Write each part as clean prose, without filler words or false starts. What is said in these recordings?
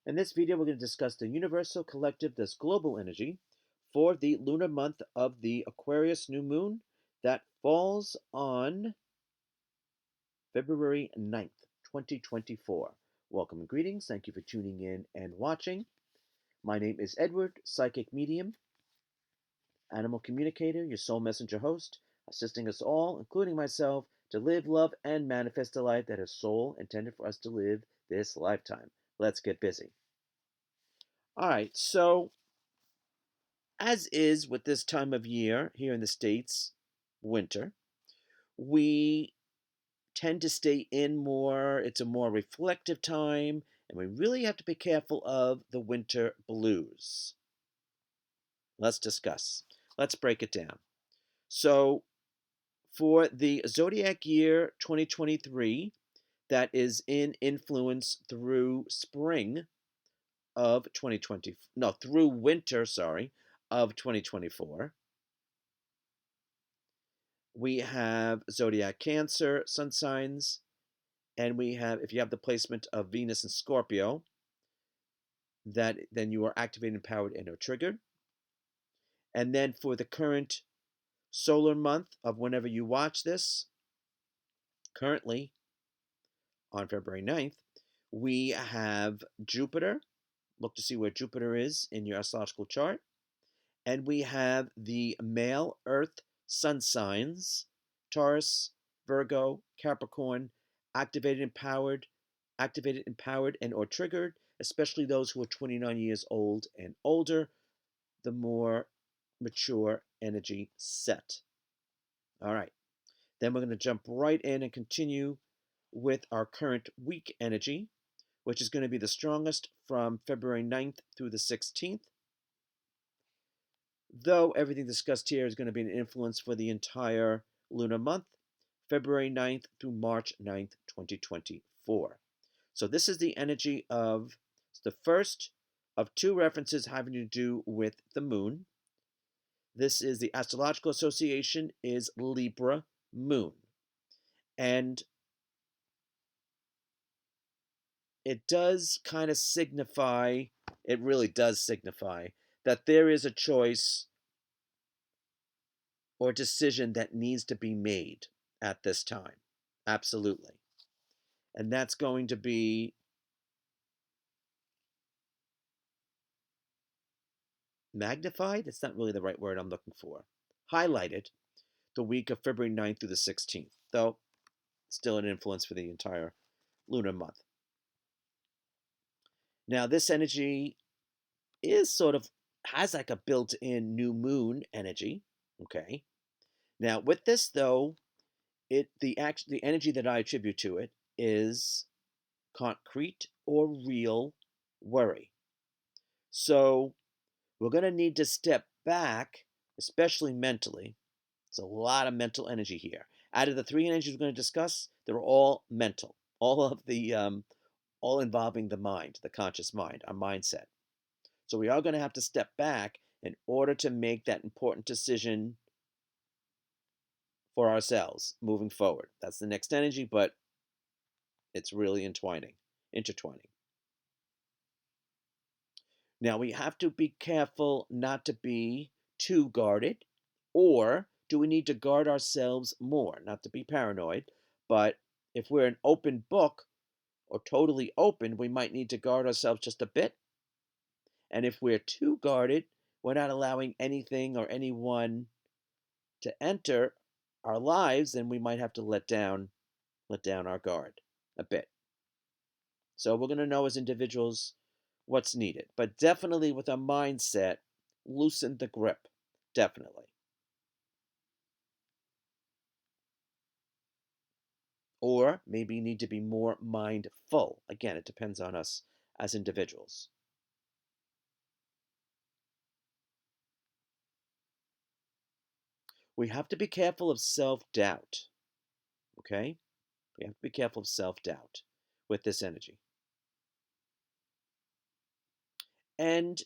In this video, we're going to discuss the universal collective, this global energy, for the lunar month of the Aquarius new moon that falls on February 9th, 2024. Welcome and greetings. Thank you for tuning in and watching. My name is Edward, psychic medium, animal communicator, your soul messenger host, assisting us all, including myself, to live, love, and manifest a life that is soul intended for us to live this lifetime. Let's get busy. All right, so as is with this time of year here in the States, winter, we tend to stay in more. It's a more reflective time, and we really have to be careful of the winter blues. Let's discuss. Let's break it down. So, for the zodiac year 2023, that is in influence through spring of 2020, no, through winter, sorry, of 2024. We have zodiac Cancer, sun signs, and we have, if you have the placement of Venus and Scorpio, that then you are activated, empowered, and or triggered. And then for the current solar month of whenever you watch this, currently on February 9th, we have Jupiter. Look to see where Jupiter is in your astrological chart. And we have the male Earth sun signs, Taurus, Virgo, Capricorn, activated, empowered, and or triggered, especially those who are 29 years old and older, the more mature energy set. All right. Then we're going to jump right in and continue with our current week energy, which is going to be the strongest from February 9th through the 16th. Though everything discussed here is going to be an influence for the entire lunar month, February 9th through March 9th, 2024. So this is the energy of the first of two references having to do with the moon. This is the Astrological Association is Libra moon. And it does kind of signify, it really does signify, that there is a choice or decision that needs to be made at this time. Absolutely. And that's going to be magnified. It's not really the right word I'm looking for. Highlighted the week of February 9th through the 16th, though still an influence for the entire lunar month. Now, this energy is sort of has like a built-in new moon energy. Okay. Now, with this though, the energy that I attribute to it is concrete or real worry. So we're going to need to step back, especially mentally. It's a lot of mental energy here. Out of the three energies we're going to discuss, they're all mental. All involving the mind, the conscious mind, our mindset. So we are going to have to step back in order to make that important decision for ourselves moving forward. That's the next energy, but it's really intertwining. Now we have to be careful not to be too guarded, or do we need to guard ourselves more? Not to be paranoid, but if we're an open book or totally open, we might need to guard ourselves just a bit. And if we're too guarded, we're not allowing anything or anyone to enter our lives, then we might have to let down our guard a bit. So we're going to know as individuals what's needed. But definitely with a mindset, loosen the grip. Definitely. Or maybe you need to be more mindful. Again, it depends on us as individuals. We have to be careful of self-doubt. Okay? We have to be careful of self-doubt with this energy. And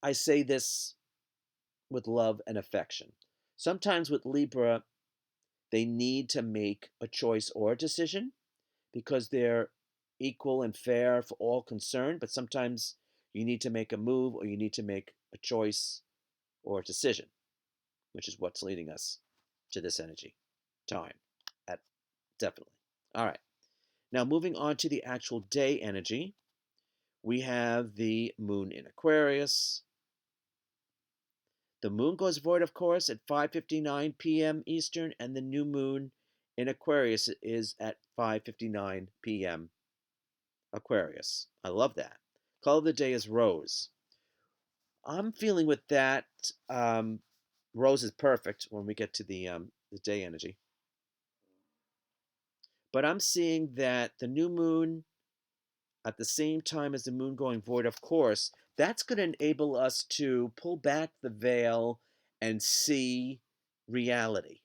I say this with love and affection. Sometimes with Libra, they need to make a choice or a decision because they're equal and fair for all concerned, but sometimes you need to make a move or you need to make a choice or a decision, which is what's leading us to this energy time. At definitely. All right. Now moving on to the actual day energy, we have the moon in Aquarius. The moon goes void, of course, at 5:59 p.m. Eastern, and the new moon in Aquarius is at 5:59 p.m. Aquarius. I love that. Color of the day is rose. I'm feeling with that. Rose is perfect when we get to the day energy. But I'm seeing that the new moon at the same time as the moon going void, of course, that's going to enable us to pull back the veil and see reality,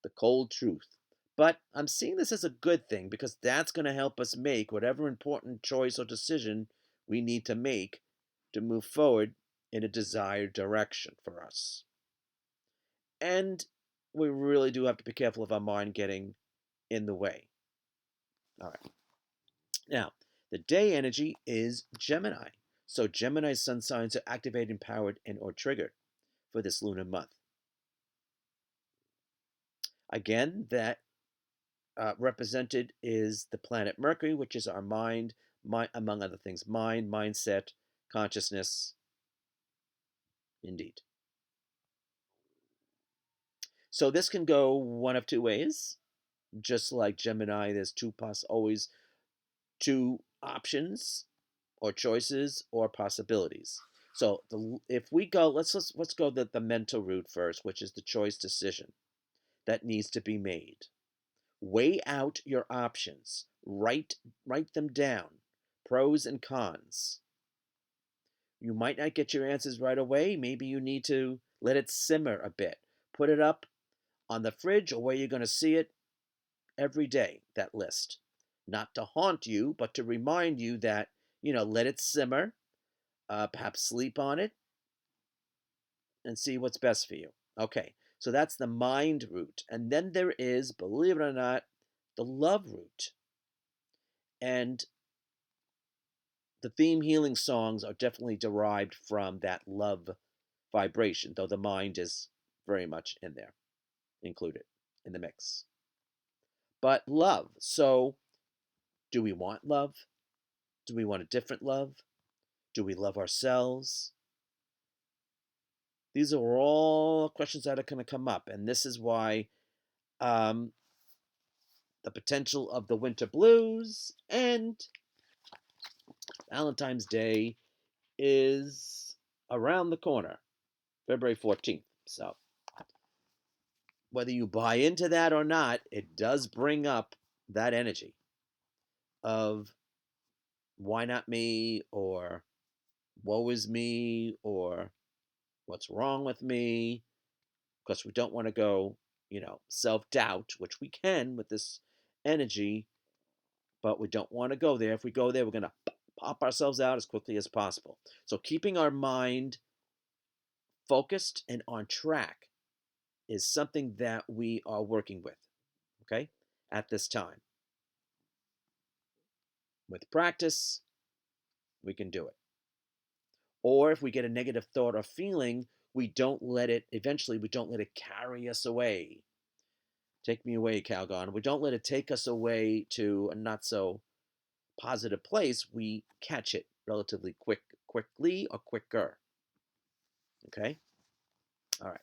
the cold truth. But I'm seeing this as a good thing because that's going to help us make whatever important choice or decision we need to make to move forward in a desired direction for us. And we really do have to be careful of our mind getting in the way. All right. Now, the day energy is Gemini. So Gemini's sun signs are activated, empowered, and or triggered for this lunar month. Again, that represented is the planet Mercury, which is our mind, among other things, mind, mindset, consciousness. Indeed. So this can go one of two ways. Just like Gemini, there's always two options or choices or possibilities. So if we go, let's go the mental route first, which is the choice decision that needs to be made. Weigh out your options. Write them down. Pros and cons. You might not get your answers right away. Maybe you need to let it simmer a bit. Put it up on the fridge or where you're going to see it every day, that list. Not to haunt you, but to remind you that, let it simmer, perhaps sleep on it, and see what's best for you. Okay, so that's the mind route. And then there is, believe it or not, the love route. And the theme healing songs are definitely derived from that love vibration, though the mind is very much in there, included in the mix. But love. So, do we want love? Do we want a different love? Do we love ourselves? These are all questions that are going to come up, and this is why um, the potential of the winter blues and Valentine's Day is around the corner, February 14th. So, whether you buy into that or not, it does bring up that energy of why not me, or woe is me, or what's wrong with me, because we don't want to go, self doubt, which we can with this energy, but we don't want to go there. If we go there, we're going to pop ourselves out as quickly as possible. So, keeping our mind focused and on track is something that we are working with, okay, at this time. With practice, we can do it. Or if we get a negative thought or feeling, we don't let it carry us away. Take me away, Calgon. We don't let it take us away to a not so positive place. We catch it relatively quickly or quicker. Okay? All right.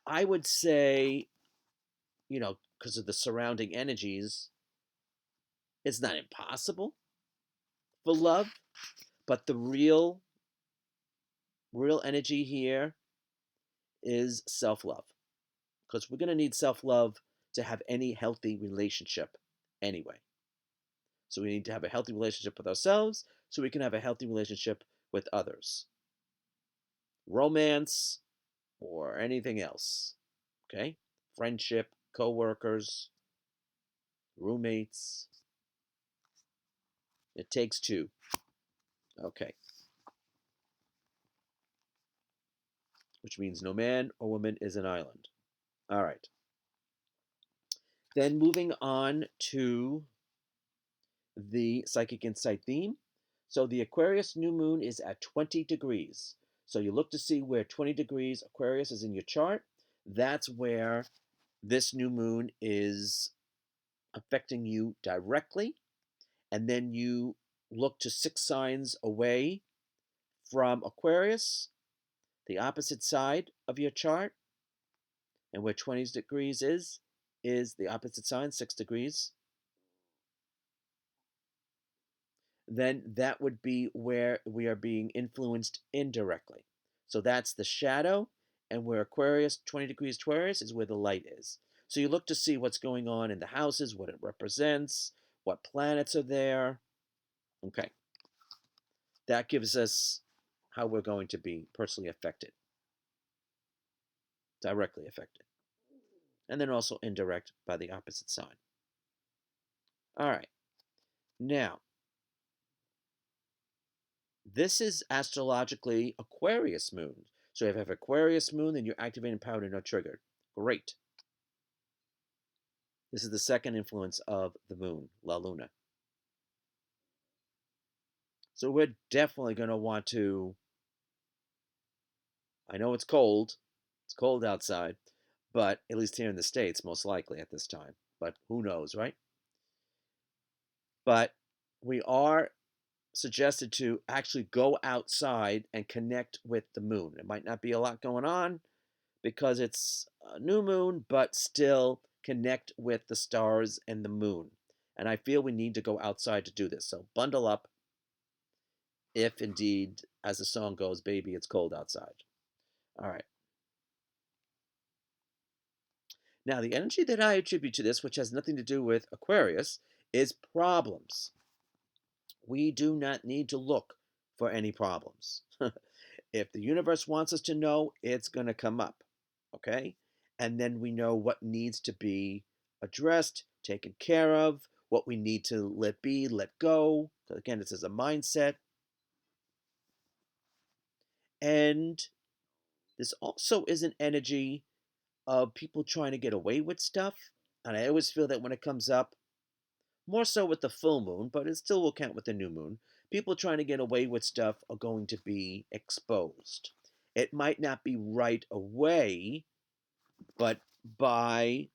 I would say, because of the surrounding energies, it's not impossible for love, but the real energy here is self-love, because we're going to need self-love to have any healthy relationship anyway. So we need to have a healthy relationship with ourselves so we can have a healthy relationship with others. Romance or anything else. Okay? Friendship, co-workers, roommates. It takes two. Okay. Which means no man or woman is an island. All right. Then moving on to the psychic insight theme. So the Aquarius new moon is at 20 degrees. So you look to see where 20 degrees Aquarius is in your chart. That's where this new moon is affecting you directly. And then you look to 6 signs away from Aquarius, the opposite side of your chart. And where 20 degrees is the opposite sign, 6 degrees. Then that would be where we are being influenced indirectly. So that's the shadow, and where Aquarius, 20 degrees Aquarius, is where the light is. So you look to see what's going on in the houses, what it represents, what planets are there. Okay. That gives us how we're going to be personally affected, directly affected, and then also indirect by the opposite sign. All right. Now, this is astrologically Aquarius moon. So if you have Aquarius moon, then you're activating power to no triggered. Great. This is the second influence of the moon, La Luna. So we're definitely going to want to, I know it's cold outside, but at least here in the States, most likely at this time. But who knows, right? But we are suggested to actually go outside and connect with the moon. It might not be a lot going on because it's a new moon, but still connect with the stars and the moon. And I feel we need to go outside to do this. So bundle up if indeed, as the song goes, baby, it's cold outside. All right. Now, the energy that I attribute to this, which has nothing to do with Aquarius, is problems. We do not need to look for any problems. If the universe wants us to know, it's going to come up. Okay? And then we know what needs to be addressed, taken care of, what we need to let be, let go. Again, this is a mindset. And this also is an energy of people trying to get away with stuff. And I always feel that when it comes up, more so with the full moon, but it still will count with the new moon, people trying to get away with stuff are going to be exposed. It might not be right away, but by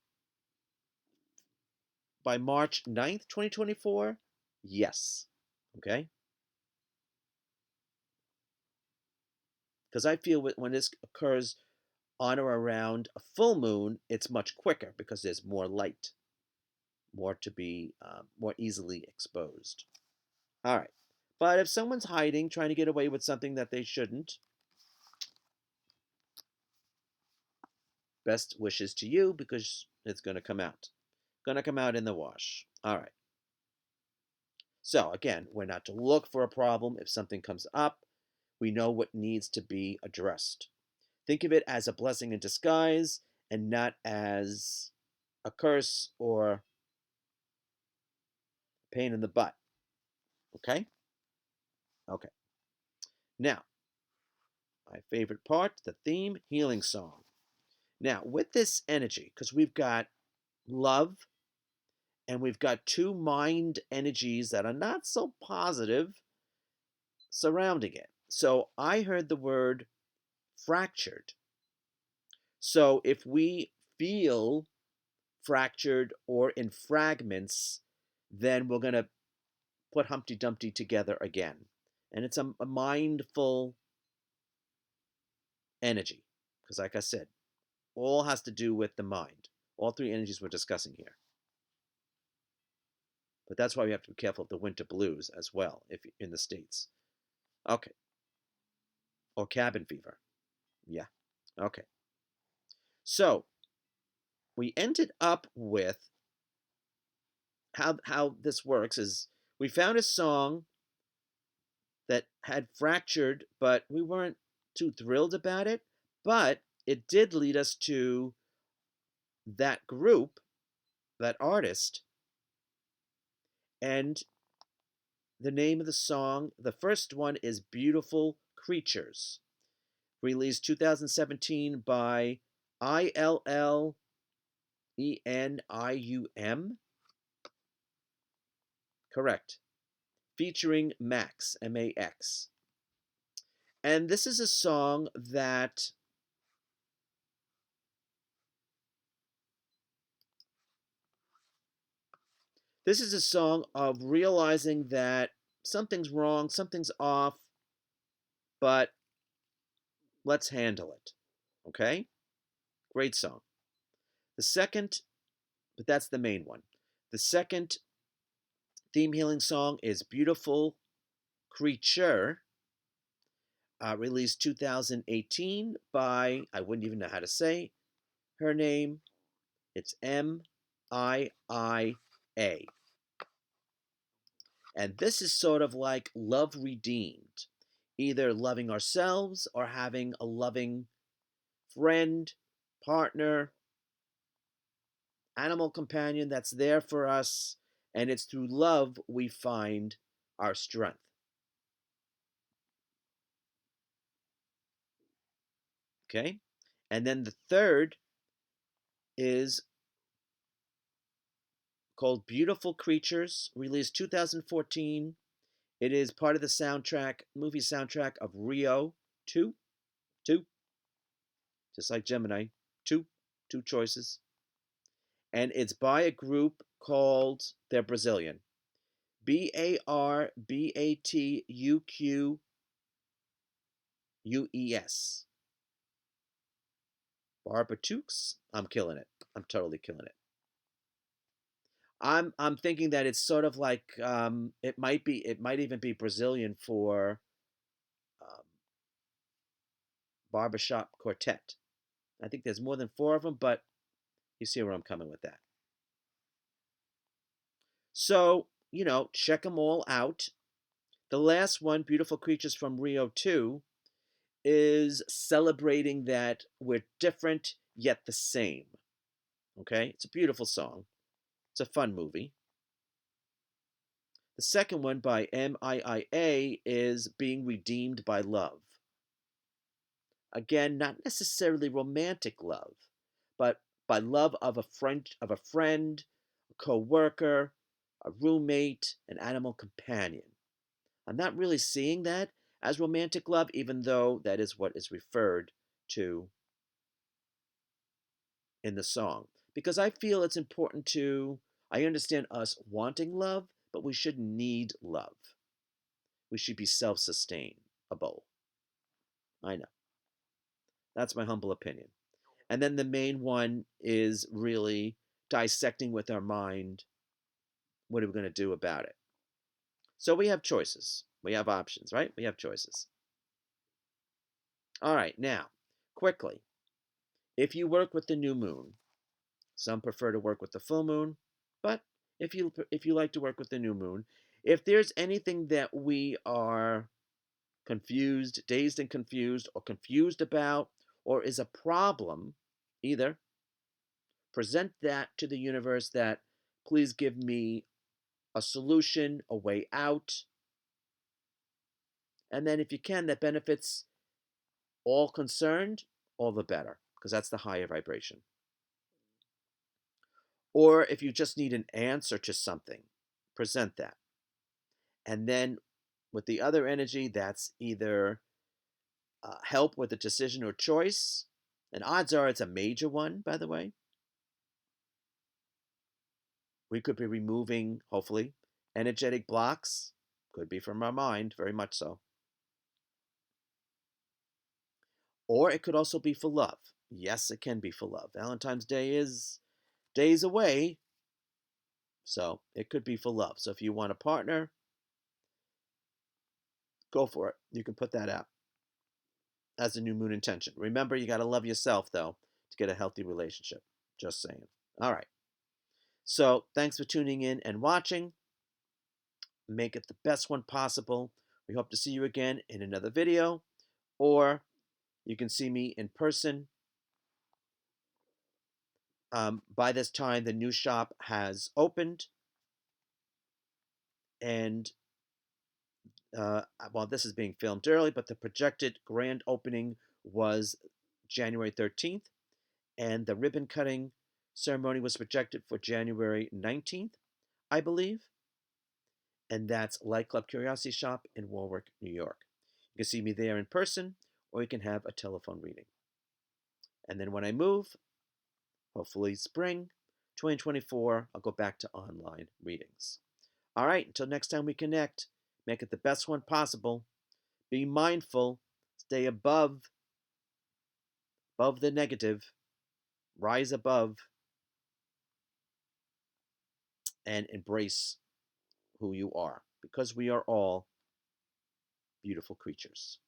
March 9th, 2024, yes. Okay? Because I feel when this occurs on or around a full moon, it's much quicker because there's more light, more to be more easily exposed. All right. But if someone's hiding, trying to get away with something that they shouldn't, best wishes to you because it's going to come out. Going to come out in the wash. All right. So again, we're not to look for a problem. If something comes up, we know what needs to be addressed. Think of it as a blessing in disguise and not as a curse or pain in the butt. Okay? Okay. Now, my favorite part, the theme, healing song. Now, with this energy, because we've got love and we've got two mind energies that are not so positive surrounding it. So I heard the word fractured. So if we feel fractured or in fragments, then we're going to put Humpty Dumpty together again. And it's a mindful energy. Because, like I said, all has to do with the mind. All three energies we're discussing here. But that's why we have to be careful of the winter blues as well, if in the States. Okay. Or cabin fever. Yeah. Okay. So we ended up with how this works is we found a song that had fractured, but we weren't too thrilled about it. But it did lead us to that group, that artist, and the name of the song, the first one is Beautiful Creatures, released 2017 by ILL Enium. Correct. Featuring Max, M-A-X. And this is a song that this is a song of realizing that something's wrong, something's off, but let's handle it. Okay? Great song. The second, but that's the main one. The second theme healing song is Beautiful Creature, released 2018 by, I wouldn't even know how to say her name. It's MIIA. And this is sort of like love redeemed, either loving ourselves or having a loving friend, partner, animal companion that's there for us. And it's through love we find our strength. Okay? And then the third is called Beautiful Creatures, released 2014. It is part of the movie soundtrack of Rio 2. 2. Just like Gemini. 2. 2 choices. And it's by a group called, they're Brazilian, Barbatuques. Barbatuques? I'm killing it. I'm totally killing it. I'm thinking that it's sort of like it might even be Brazilian for um, barbershop quartet. I think there's more than 4 of them, but you see where I'm coming with that. So, check them all out. The last one, Beautiful Creatures from Rio 2, is celebrating that we're different yet the same. Okay? It's a beautiful song. It's a fun movie. The second one by MIIA is Being Redeemed by Love. Again, not necessarily romantic love, but by love of a friend, a co-worker, a roommate, an animal companion. I'm not really seeing that as romantic love, even though that is what is referred to in the song. Because I feel it's important I understand us wanting love, but we shouldn't need love. We should be self-sustainable. I know. That's my humble opinion. And then the main one is really dissecting with our mind, what are we going to do about it? So we have choices. We have options, right? We have choices. All right, now, quickly, if you work with the new moon, some prefer to work with the full moon, but if you like to work with the new moon, if there's anything that we are confused, dazed and confused, or confused about, or is a problem, either present that to the universe that please give me a solution, a way out, and then if you can, that benefits all concerned, all the better, because that's the higher vibration. Or if you just need an answer to something, present that. And then with the other energy, that's either help with a decision or choice. And odds are it's a major one, by the way. We could be removing, hopefully, energetic blocks. Could be from our mind, very much so. Or it could also be for love. Yes, it can be for love. Valentine's Day is days away, so it could be for love. So if you want a partner, go for it. You can put that out as a new moon intention. Remember, you got to love yourself, though, to get a healthy relationship. Just saying. All right. So thanks for tuning in and watching. Make it the best one possible. We hope to see you again in another video, or you can see me in person. By this time, the new shop has opened, and well, this is being filmed early, but the projected grand opening was January 13th, and the ribbon cutting ceremony was projected for January 19th, I believe. And that's Light Club Curiosity Shop in Warwick, New York. You can see me there in person, or you can have a telephone reading. And then when I move, hopefully spring 2024, I'll go back to online readings. All right, until next time we connect, make it the best one possible. Be mindful, stay above the negative, rise above, and embrace who you are, because we are all beautiful creatures.